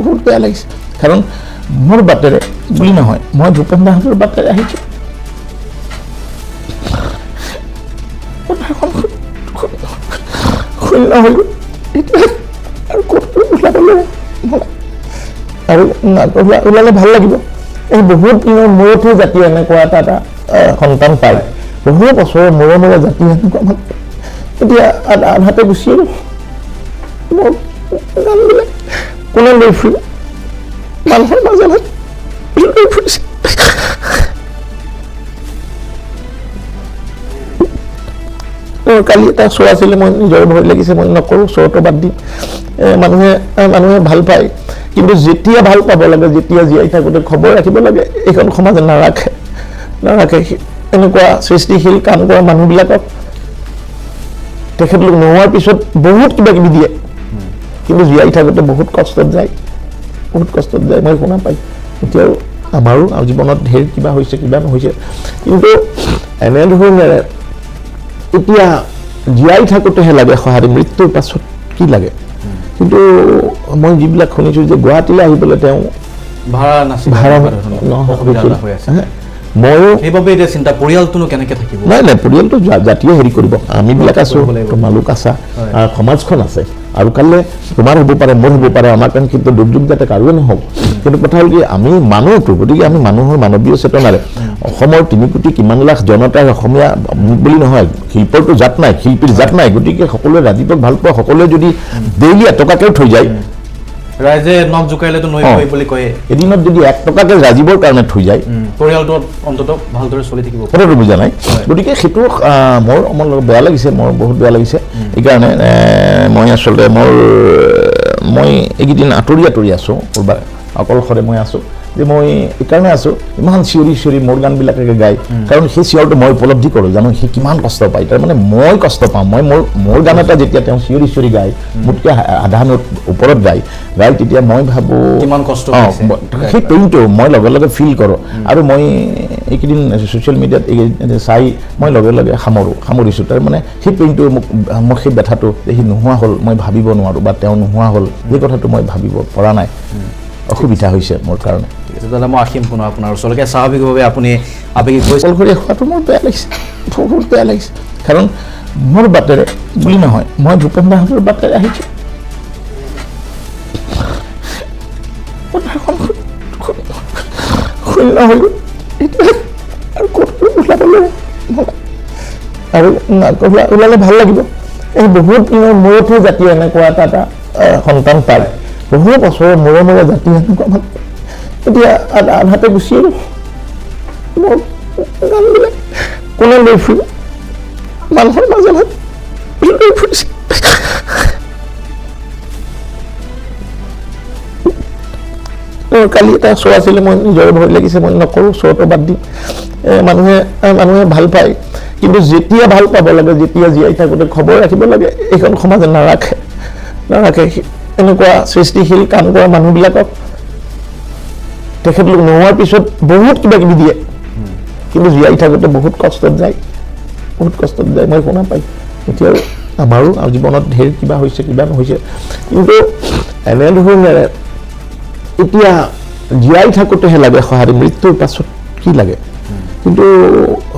বহুত বেয়া লাগিছে কাৰণ মোৰ বাটেৰে বুলি নহয় মই ভূপেন দাহঁতৰ বাটেৰে আহিছোঁ শূন্য হৈ গ'ল আৰু ক'ত ওলাবলৈ আৰু ওলালে ভাল লাগিব এই বহুত দিনৰ মূৰতহে জাতি এনেকুৱা এটা সন্তান পায় বহু বছৰৰ মূৰে মূৰে জাতি এনেকুৱা ভাল এতিয়া আধাতে গুচি গ'ল মোৰ গানবিলাক কোনে লৈ ফুৰিব মানুহৰ মাজত লৈ ফুৰিছে কালি এটা শ্ব' আছিলে মই নিজৰ ভয় লাগিছে মই নকৰোঁ শ্ব'টো বাদ দিম মানুহে ভাল পায় কিন্তু যেতিয়া ভাল পাব লাগে যেতিয়া জীয়াই থাকোঁতে খবৰ ৰাখিব লাগে এইখন সমাজে নাৰাখে এনেকুৱা সৃষ্টিশীল কাম কৰা মানুহবিলাকক তেখেতলোক নোহোৱাৰ পিছত বহুত কিবা কিবি দিয়ে কিন্তু জীয়াই থাকোঁতে বহুত কষ্টত যায় মই শুনা পাই এতিয়াও আমাৰো জীৱনত ঢেৰ কিবা হৈছে কিবা নহৈছে কিন্তু এনেধৰণেৰে এতিয়া জীয়াই থাকোঁতেহে লাগে সঁহাৰি মৃত্যুৰ পাছত কি লাগে কিন্তু মই যিবিলাক শুনিছোঁ যে গুৱাহাটীলৈ আহিবলৈ তেওঁ ভাড়া ময়ো সেইবাবে এতিয়া চিন্তা পৰিয়ালটোনো কেনেকৈ থাকিব নাই পৰিয়ালটো জাতিয়ে হেৰি কৰিব আমিবিলাক আছোঁ তোমালোক আছা সমাজখন আছে আৰু কাইলৈ তোমাৰ হ'ব পাৰে মোৰ হ'ব পাৰে আমাৰ কাৰণে কিন্তু দুৰ্যোগ যাতে কাৰোৱে নহওক কিন্তু কথা হ'ল কি আমি মানুহটো গতিকে আমি মানুহৰ মানৱীয় চেতনাৰে অসমৰ 3 কোটি কিমান লাখ জনতাৰ অসমীয়া বুলি নহয় শিল্পৰটো জাত নাই শিল্পীৰ জাত নাই গতিকে সকলোৱে ৰাজীৱক ভাল পোৱা সকলোৱে যদি ডেইলি এটকাকেও থৈ যায় ৰাইজে নখ জোকাৰিলেতো নৈ বৈ বুলি কয় এদিনত যদি 1 টকাকে ৰাজীৱৰ কাৰণে থৈ যায় পৰিয়ালটো অন্ততঃ ভালদৰে চলি থাকিব কথাটো বুজা নাই গতিকে সেইটো মোৰ বেয়া লাগিছে মোৰ বহুত বেয়া লাগিছে এইকাৰণে মই আচলতে মই এইকেইদিন আঁতৰি আছোঁ ক'ৰবাত অকলশৰে মই আছোঁ যে মই এইকাৰণে আছোঁ ইমান চিঞৰি মোৰ গানবিলাকে গায় কাৰণ সেই চিঞৰটো মই উপলব্ধি কৰোঁ জানো সি কিমান কষ্ট পায় তাৰমানে মই কষ্ট পাওঁ মই মোৰ গান এটা যেতিয়া তেওঁ চিঞৰি গায় মোতকৈ আধা নোট ওপৰত গায় তেতিয়া মই ভাবোঁ কিমান কষ্ট সেই পেইনটো মই লগে লগে ফিল কৰোঁ আৰু মই এইকেইদিন ছ'চিয়েল মিডিয়াত চাই মই লগে লগে সামৰিছোঁ তাৰমানে সেই পেইনটো মোক সেই ব্যথাটো সি নোহোৱা হ'ল মই ভাবিব নোৱাৰোঁ বা তেওঁ নোহোৱা হ'ল সেই কথাটো মই ভাবিব পৰা নাই অসুবিধা হৈছে মোৰ কাৰণে দাদা মই আহিম পুনৰ আপোনাৰ ওচৰলৈকে স্বাভাৱিকভাৱে আপুনি আবেগিক অকলশৰীয়া হোৱাটো মোৰ বেয়া লাগিছে বহুত বেয়া লাগিছে কাৰণ মোৰ বাটেৰে বুলি নহয় মই ভূপেন দাহঁতৰ বাটেৰে আহিছোঁ শূন্য হৈ গ'ল আৰু ক'ত ওলাবলৈ আৰু ওলালে ভাল লাগিব এই বহুত দিনৰ মূৰতহে জাতি এনেকুৱা এটা সন্তান পায় বহু বছৰৰ মূৰে মূৰে জাতি এনেকুৱা ভাল এতিয়া আধাতে গুচি গ'ল মোৰ গানবিলাক কোনে লৈ ফুৰিব মানুহৰ মাজত লৈ ফুৰিছে কালি এটা শ্ব' আছিলে মই নিজৰ ভয় লাগিছে মই নকৰোঁ শ্ব'টো বাদ দিম মানুহে ভাল পায় কিন্তু যেতিয়া ভাল পাব লাগে যেতিয়া জীয়াই থাকোঁতে খবৰ ৰাখিব লাগে এইখন সমাজে নাৰাখে এনেকুৱা সৃষ্টিশীল কাম কৰা মানুহবিলাকক তেখেতলোক নোহোৱাৰ পিছত বহুত কিবা কিবি দিয়ে কিন্তু জীয়াই থাকোঁতে বহুত কষ্টত যায় মই শুনা পাই এতিয়াও আমাৰো জীৱনত ঢেৰ কিবা হৈছে কিবা নহৈছে কিন্তু এনেধৰণেৰে এতিয়া জীয়াই থাকোঁতেহে লাগে সঁহাৰি মৃত্যুৰ পাছত কি লাগে কিন্তু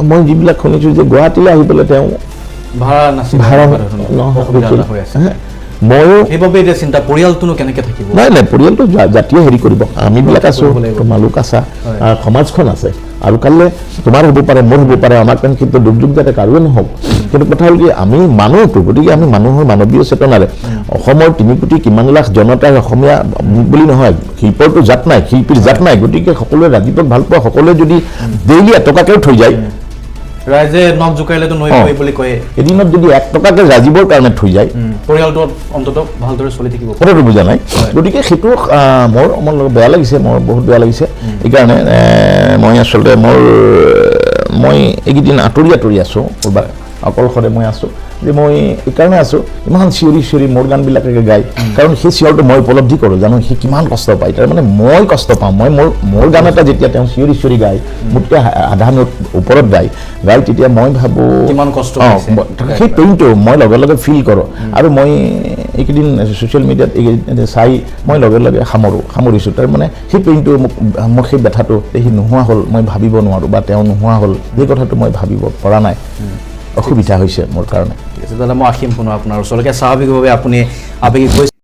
মই যিবিলাক শুনিছোঁ যে গুৱাহাটীলৈ আহিবলৈ তেওঁ ভাড়া ময়ো সেইবাবে এতিয়া চিন্তা পৰিয়ালটোনো কেনেকৈ থাকিব নাই পৰিয়ালটো জাতিয়ে হেৰি কৰিব আমিবিলাক আছোঁ তোমালোক আছা সমাজখন আছে আৰু কাইলৈ তোমাৰ হ'ব পাৰে মোৰ হ'ব পাৰে আমাৰ কাৰণে কিন্তু দুৰ্যোগ যাতে কাৰোৱে নহওক কিন্তু কথা হ'ল কি আমি মানুহটো গতিকে আমি মানুহৰ মানৱীয় চেতনাৰে অসমৰ 3 কোটি কিমান লাখ জনতাৰ অসমীয়া বুলি নহয় শিল্পৰটো জাত নাই শিল্পীৰ জাত নাই গতিকে সকলোৱে ৰাজীৱক ভাল পোৱা সকলোৱে যদি ডেইলি এটকাকেও থৈ যায় ৰাইজে নখ জোকাৰিলেতো নৈ বৈ বুলি কয় এদিনত যদি 1 টকাকে ৰাজীৱৰ কাৰণে থৈ যায় পৰিয়ালটো অন্ততঃ ভালদৰে চলি থাকিব কথাটো বুজা নাই গতিকে সেইটো মোৰ বেয়া লাগিছে মোৰ বহুত বেয়া লাগিছে এইকাৰণে মই আচলতে মই এইকেইদিন আঁতৰি আছোঁ ক'ৰবাত অকলশৰে মই আছোঁ যে মই এইকাৰণে আছোঁ ইমান চিঞৰি মোৰ গানবিলাকে গায় কাৰণ সেই চিঞৰটো মই উপলব্ধি কৰোঁ জানো সি কিমান কষ্ট পায় তাৰমানে মই কষ্ট পাওঁ মই মোৰ গান এটা যেতিয়া তেওঁ চিঞৰি গায় মোতকৈ আধা নোট ওপৰত গায় তেতিয়া মই ভাবোঁ কিমান কষ্ট সেই পেইনটো মই লগে লগে ফিল কৰোঁ আৰু মই এইকেইদিন ছ'চিয়েল মিডিয়াত এইকেইদিন চাই মই লগে লগে সামৰিছোঁ তাৰমানে সেই পেইনটো মোৰ সেই ব্যথাটো সি নোহোৱা হ'ল মই ভাবিব নোৱাৰোঁ বা তেওঁ নোহোৱা হ'ল সেই কথাটো মই ভাবিব পৰা নাই অসুবিধা হৈছে মোৰ কাৰণে ঠিক আছে দাদা মই আহিম পুনৰ আপোনাৰ ওচৰলৈকে স্বাভাৱিকভাৱে আপুনি আৱেগিক